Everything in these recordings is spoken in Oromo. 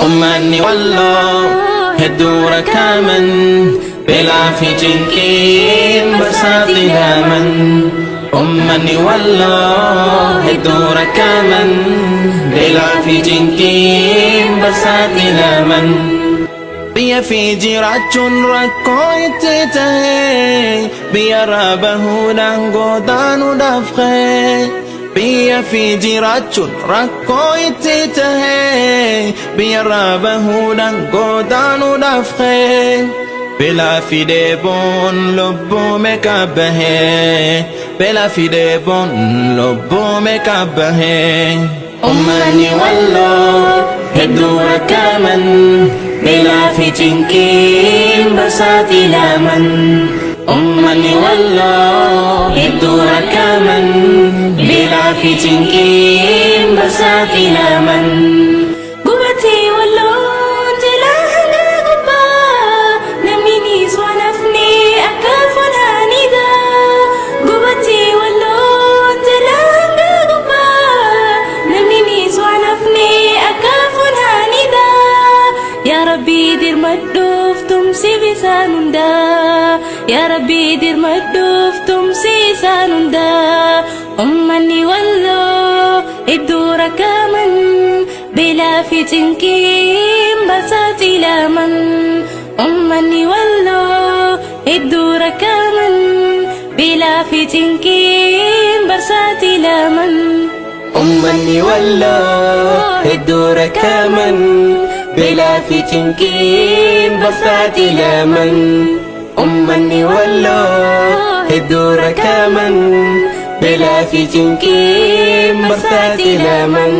Uummanni walloo hedduu rakkaaman beelaa fi cinqiin barsaaxilaman. Uummanni walloo hedduu rakkaaman beelaa fi cinqiin barsaaxilaman. Biyya fi jiraachuun rakkoo itti ta'e biyyarraa bahuudhaan godaanuudhaaf ka'e. Biyya fi jiraachuun rakkoo itti ta'e biyyarraa bahuudhaan godaanuudhaaf ka'e. Beelaa fi dheeboon lubbuu meeqa bahe, beelaa fi dheeboon lubbuu meeqa bahe. Uummanni walloo hedduu rakkaaman beelaa fi cinqiin barsaaxilaman. Uummanni walloo hedduu rakkaaman beelaa fi cinqiin barsaaxilaman. Gubatee walloo jalaa hanga gubbaa namni ni soonafne akka funaanidha. Gubatee walloo jalaa hanga gubbaa namni ni soonafne akka funaanidha. Yaa Rabbi dirmadhuuf tumsi bisaan hundaa. Yaa Rabbi dirmadhuuf tumsi isaan hundaa. Uummanni walloo hedduu rakkaaman beelaa fi cinqiin barsaaxilaman. Uummanni walloo hedduu rakkaaman beelaa fi cinqiin barsaaxilaman. Uummanni walloo hedduu rakkaaman beelaa fi cinqiin barsaaxilaman. Uummanni walloo hedduu rakkaaman beelaa fi cinqiin barsaaxilaman.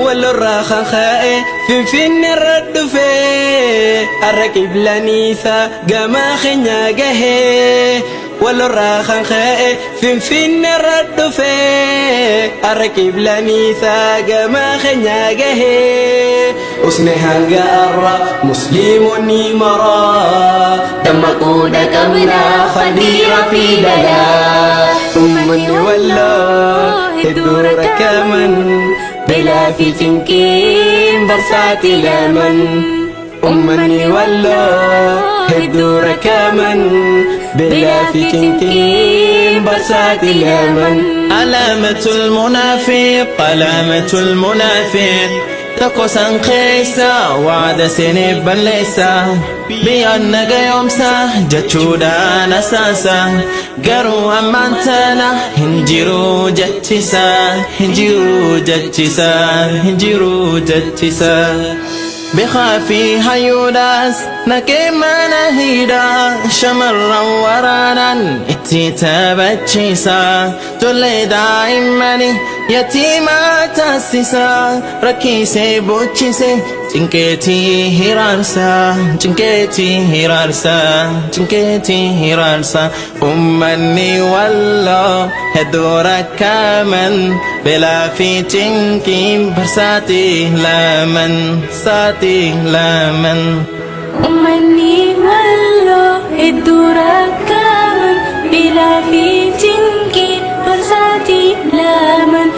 Walloorraa kan ka'e Finfinneerra dhufee har'a qiblaniisa gama keenya gahee. Walloorraa kan ka'e Finfinneerra dhufee har'a qiblaniisa gama keenya gahee. Usne hanga arra musliimonni maraa dammaquudha qabnaa khadiira fi dalaa. Uummanni walloo hedduu rakkaaman beelaa fi cinqiin barsaaxilaman. Uummanni walloo hedduu rakkaaman beelaa fi cinqiin barsaaxilaman. Alaamatul munaafiq, alaamatul munaafiq. Tokko san keessa waada seenee balleessa. Biyyaan nagayoomsa jechuudhaan asaasa. Garuu ammaan tana hin jiru jechisa, hin jiru jechisa, hin jiru jechisa. Beekaa fi hayyuudhaas naqee mana hidhaa shamarran waraanaan itti taphachiisa. Ijoollee daa'immanii yatiimaa taasisa. Rakkisee bochise cinqeetii hiraarsa, cinqeetii hiraarsa, cinqeetii hiraarsa. Uummanni walloo hedduu rakkaaman beelaa fi cinqiin barsaaxilaman. Uummanni walloo hedduu rakkaaman beelaa fi cinqiin barsaaxilaman.